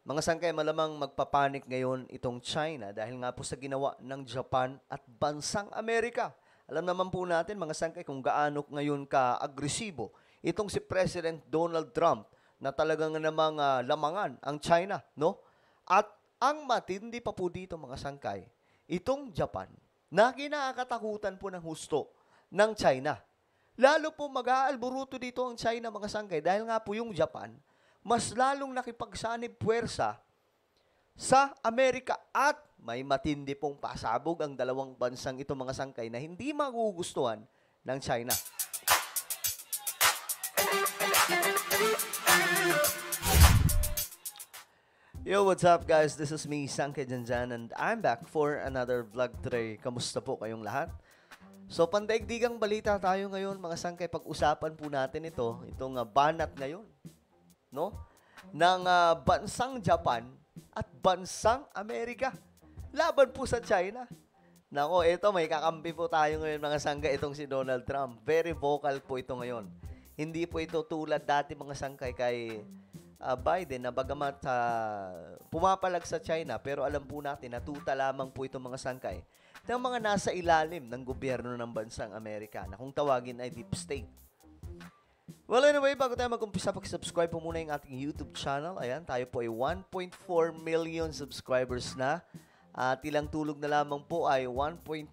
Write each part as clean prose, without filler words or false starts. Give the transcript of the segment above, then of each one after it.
Mga sangkay, malamang magpapanik ngayon itong China dahil nga po sa ginawa ng Japan at bansang Amerika. Alam naman po natin, mga sangkay, kung gaano ngayon ka-agresibo itong si President Donald Trump na talagang namang lamangan ang China, no? At ang matindi pa po dito, mga sangkay, itong Japan na kinakatakutan po ng husto ng China. Lalo po mag-aalburuto dito ang China, mga sangkay, dahil nga po yung Japan mas lalong nakipagsanib puwersa sa Amerika at may matindi pong pasabog ang dalawang bansang ito, mga sangkay, na hindi magugustuhan ng China. Yo, what's up guys? This is me, Sangkay Janjan, and I'm back for another vlog today. Kamusta po kayong lahat? So, pandaigdigang balita tayo ngayon, mga sangkay. Pag-usapan po natin itong banat ngayon, no? Ng bansang Japan at bansang Amerika. Laban po sa China. Nako, ito may kakampi po tayo ngayon, mga sangkay, itong si Donald Trump. Very vocal po ito ngayon. Hindi po ito tulad dati, mga sangkay, kay Biden na bagamat pumapalag sa China, pero alam po natin na tuta lamang po itong mga sangkay ng mga nasa ilalim ng gobyerno ng bansang Amerika na kung tawagin ay deep state. Well, anyway, bago tayo mag-umpisa, subscribe po muna yung ating YouTube channel. Ayan, tayo po ay 1.4 million subscribers na. At ilang tulog na lamang po ay 1.5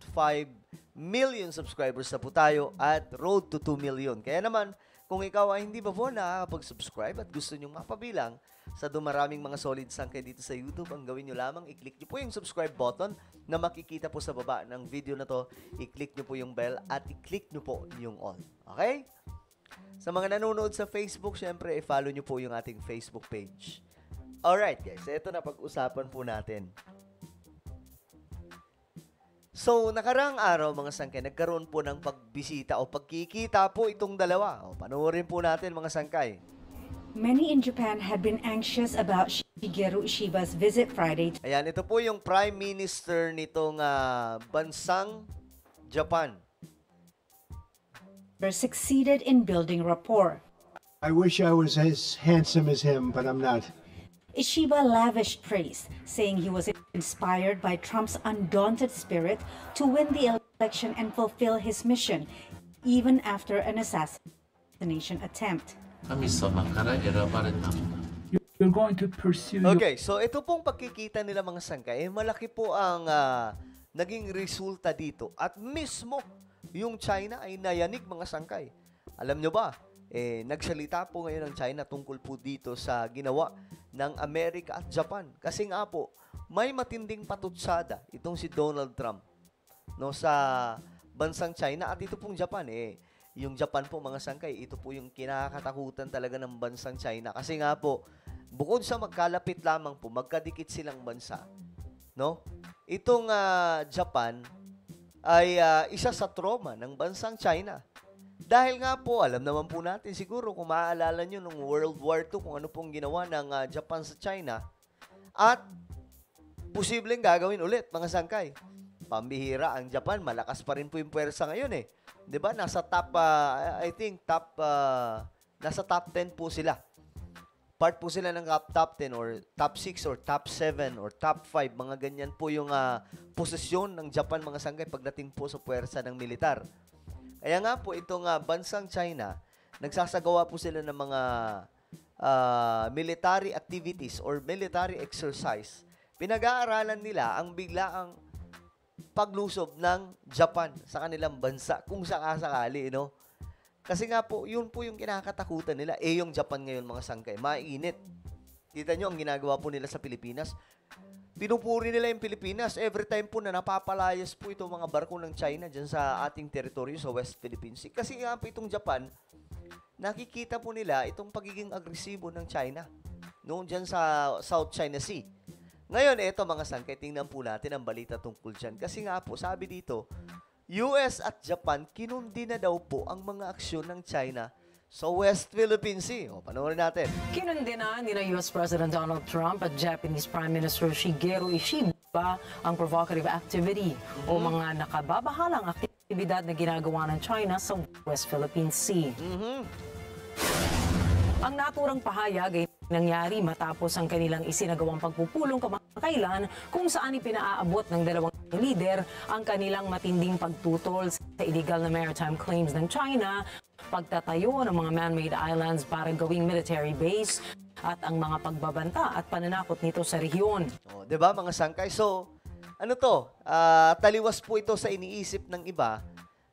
million subscribers na po tayo at road to 2 million. Kaya naman, kung ikaw ay hindi pa po nakakapag-subscribe at gusto nyong mapabilang sa dumaraming mga solid sangkay dito sa YouTube, ang gawin nyo lamang, i-click nyo po yung subscribe button na makikita po sa baba ng video na to. I-click nyo po yung bell at i-click nyo po yung all. Okay? Sa mga nanonood sa Facebook, syempre, i-follow nyo po yung ating Facebook page. Alright, guys. Ito na pag-usapan po natin. So, nakaraang araw, mga sangkay, nagkaroon po ng pagbisita o pagkikita po itong dalawa. O, panoorin po natin, mga sangkay. Many in Japan had been anxious about Shigeru Ishiba's visit Friday. Ayan, ito po yung Prime Minister nitong bansang Japan. Succeeded in building rapport. I wish I was as handsome as him, but I'm not. Ishiba lavished praise, saying he was inspired by Trump's undaunted spirit to win the election and fulfill his mission, even after an assassination attempt. You're going to pursue Okay, so ito pong pagkikita nila, mga sangkay, malaki po ang naging resulta dito. At mismo, yung China ay nayanig, mga sangkay. Alam nyo ba, nagsalita po ngayon ang China tungkol po dito sa ginawa ng Amerika at Japan. Kasi nga po, may matinding patutsada itong si Donald Trump, no, sa bansang China at ito pong Japan. Yung Japan po, mga sangkay, ito po yung kinakatakutan talaga ng bansang China. Kasi nga po, bukod sa magkalapit lamang po, magkadikit silang bansa, no? Itong Japan ay isa sa trauma ng bansang China. Dahil nga po, alam naman po natin siguro, kung maaalala nyo nung World War II, kung ano pong ginawa ng Japan sa China, at posibleng gagawin ulit, mga sangkay. Pambihira, ang Japan, malakas pa rin po yung puwersa ngayon . Diba? Nasa top, I think, nasa top 10 po sila. Part po sila ng top 10 or top 6 or top 7 or top 5. Mga ganyan po yung posisyon ng Japan, mga sangkay, pagdating po sa puwersa ng militar. Kaya nga po, itong bansang China, nagsasagawa po sila ng mga military activities or military exercise. Pinag-aaralan nila ang biglaang paglusob ng Japan sa kanilang bansa kung sakasakali, no? Kasi nga po, yun po yung kinakatakutan nila. Yung Japan ngayon, mga sangkay, mainit. Kita nyo ang ginagawa po nila sa Pilipinas. Pinupuri nila yung Pilipinas. Every time po na napapalayas po itong mga barko ng China dyan sa ating teritoryo sa West Philippine Sea. Kasi nga po itong Japan, nakikita po nila itong pagiging agresibo ng China, no, dyan sa South China Sea. Ngayon, eto, mga sangkay, tingnan po natin ang balita tungkol dyan. Kasi nga po, sabi dito, US at Japan, kinundi na daw po ang mga aksyon ng China sa West Philippine Sea. O, panoorin natin. Kinundi na ni US President Donald Trump at Japanese Prime Minister Shigeru Ishiba ang provocative activity o mga nakababahalang aktibidad na ginagawa ng China sa West Philippine Sea. Ang naturang pahayag ay nangyari matapos ang kanilang isinagawang pagpupulong kamakailan kung saan ipinaaabot ng dalawang lider ang kanilang matinding pagtutol sa illegal na maritime claims ng China, pagtatayo ng mga man-made islands para gawing military base, at ang mga pagbabanta at pananakot nito sa rehiyon. O, 'di ba mga sangkay? So, ano to? Taliwas po ito sa iniisip ng iba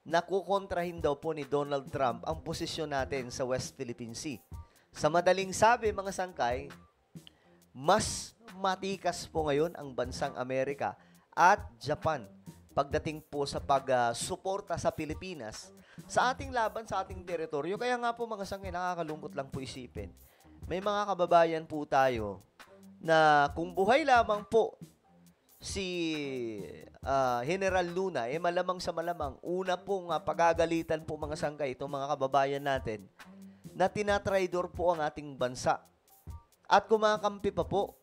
na kukontrahin daw po ni Donald Trump ang posisyon natin sa West Philippine Sea. Sa madaling sabi, mga sangkay, mas matikas po ngayon ang bansang Amerika at Japan pagdating po sa pag-suporta sa Pilipinas sa ating laban, sa ating teritoryo. Kaya nga po mga sangkay, nakakalungkot lang po isipin. May mga kababayan po tayo na kung buhay lamang po si General Luna, malamang sa malamang, una pong pagagalitan po mga sangkay, itong mga kababayan natin, na tinatraidor po ang ating bansa. At kumakampi pa po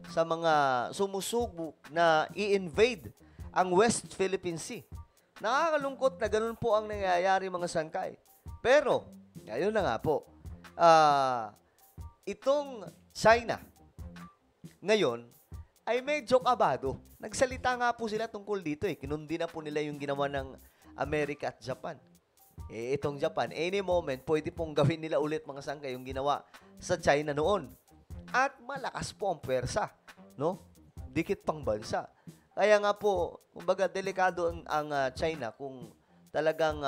sa mga sumusubok na i-invade ang West Philippine Sea. Nakakalungkot na ganun po ang nangyayari mga sangkay. Pero, ayun na nga po, itong China, ngayon, ay medyo kabado. Nagsalita nga po sila tungkol dito Kinundi na po nila yung ginawa ng Amerika at Japan. Itong Japan, any moment, pwede pong gawin nila ulit mga sangkay yung ginawa sa China noon. At malakas po ang pwersa, no? Dikit pang bansa. Kaya nga po, kumbaga, delikado ang China kung talagang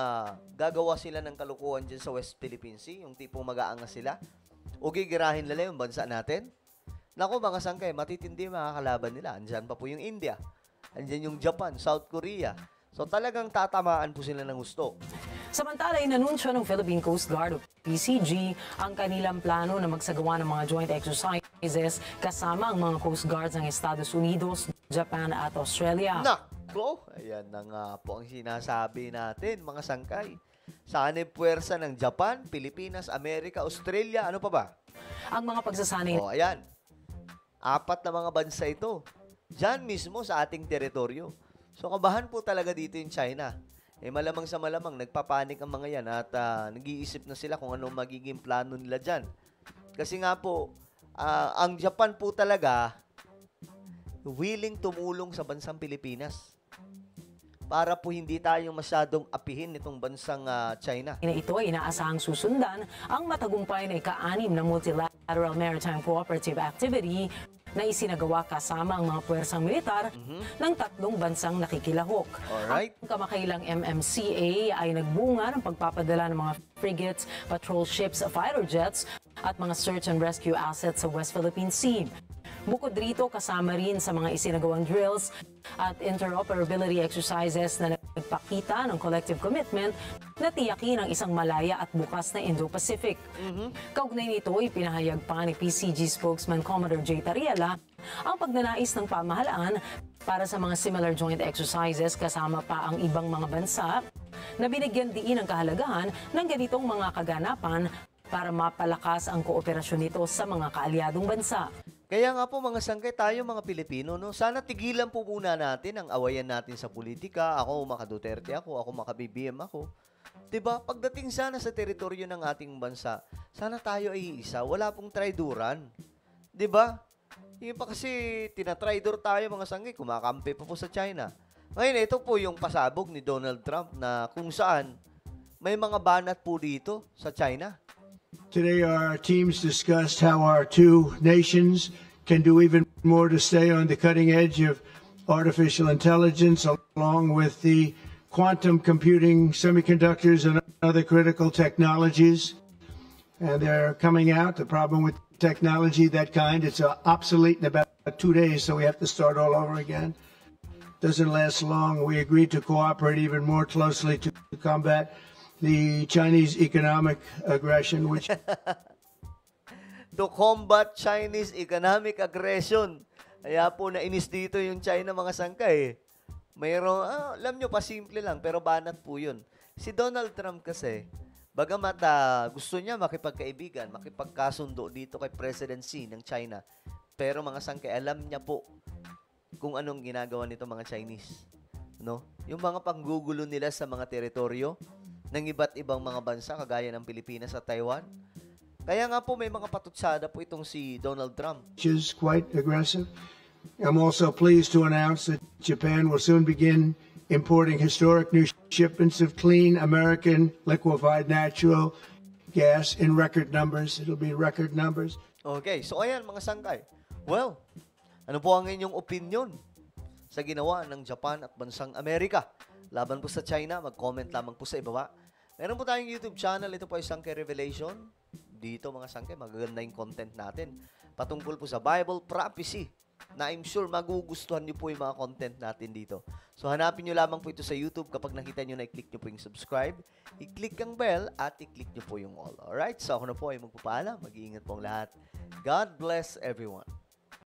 gagawa sila ng kalukuhan dyan sa West Philippine Sea, yung tipong mag-aangas sila, o gigirahin nila yung bansa natin. Naku, mga sangkay, matitindi mga kalaban nila. Andyan pa po yung India. Andyan yung Japan, South Korea. So talagang tatamaan po sila ng gusto. Samantala, inanunsyo ng Philippine Coast Guard o PCG ang kanilang plano na magsagawa ng mga joint exercises kasama ang mga Coast Guards ng Estados Unidos, Japan at Australia. Nako, ayan na nga po ang sinasabi natin, mga sangkay. Sanib puwersa ng Japan, Pilipinas, Amerika, Australia, ano pa ba? Ang mga pagsasanay Ayan. 4 na mga bansa ito. Diyan mismo sa ating teritoryo. So, kabahan po talaga dito yung China. Malamang sa malamang, nagpapanik ang mga yan at nag-iisip na sila kung anong magiging plano nila dyan. Kasi nga po, ang Japan po talaga willing tumulong sa bansang Pilipinas para po hindi tayong masyadong apihin itong bansang China. Ito ay inaasahang susundan ang matagumpay na ika-6 na Multilateral Maritime Cooperative Activity na isinagawa kasama ang mga puwersang militar ng 3 bansang nakikilahok. Alright. Ang kamakailang MMCA ay nagbunga ng pagpapadala ng mga frigates, patrol ships, fighter jets at mga search and rescue assets sa West Philippine Sea. Bukod rito, kasama rin sa mga isinagawang drills at interoperability exercises na nagpakita ng collective commitment na tiyakin ang isang malaya at bukas na Indo-Pacific. Kaugnay nito, ipinahayag pa ni PCG spokesman Commodore J. Tariela ang pagnanais ng pamahalaan para sa mga similar joint exercises kasama pa ang ibang mga bansa na binigyan diin ang kahalagahan ng ganitong mga kaganapan para mapalakas ang kooperasyon nito sa mga kaalyadong bansa. Kaya nga po mga sangkay, tayo mga Pilipino, no, sana tigilan po muna natin ang awayan natin sa politika. Ako, maka-Duterte ako maka-BBM ako. 'Di ba? Pagdating sana sa teritoryo ng ating bansa, sana tayo ay isa. Wala pong traiduran. 'Di ba? Yung pa kasi tinatraidor tayo mga sangkay, kumakampi pa po sa China. Ngayon, ito po yung pasabog ni Donald Trump na kung saan may mga banat po dito sa China. Today, our teams discussed how our two nations can do even more to stay on the cutting edge of artificial intelligence, along with the quantum computing, semiconductors, and other critical technologies. And they're coming out. The problem with technology that kind, it's obsolete in about 2 days, so we have to start all over again. Doesn't last long. We agreed to cooperate even more closely to combat the Chinese economic aggression, which To combat Chinese economic aggression. Kaya po nainis dito yung China mga sangkay. Mayroong, alam nyo pa, simple lang, pero banat po yun. Si Donald Trump kasi, bagamat gusto niya makipagkaibigan, makipagkasundo dito kay President Xi ng China, pero mga sangkay, alam niya po kung anong ginagawa nito mga Chinese. No? Yung mga panggugulo nila sa mga teritoryo ng iba't ibang mga bansa, kagaya ng Pilipinas at Taiwan. Kaya nga po may mga patutsada po itong si Donald Trump. which is quite aggressive. I'm also pleased to announce that Japan will soon begin importing historic new shipments of clean American liquefied natural gas in record numbers. It'll be record numbers. Okay, so ayan mga sangkay. Well, ano po ang inyong opinion sa ginawa ng Japan at bansang Amerika laban po sa China? Mag-comment lamang po sa ibaba. Meron po tayong YouTube channel. Ito po ay Sangkay Revelation. Dito mga sangkay, magaganda yung content natin patungkol po sa Bible prophecy na I'm sure magugustuhan niyo po yung mga content natin dito. So hanapin niyo lamang po ito sa YouTube. Kapag nakita niyo na, i-click niyo po yung subscribe, i-click ang bell at i-click niyo po yung all. Alright, so ako na po ay magpapaalam. Mag-iingat po ang lahat. God bless everyone.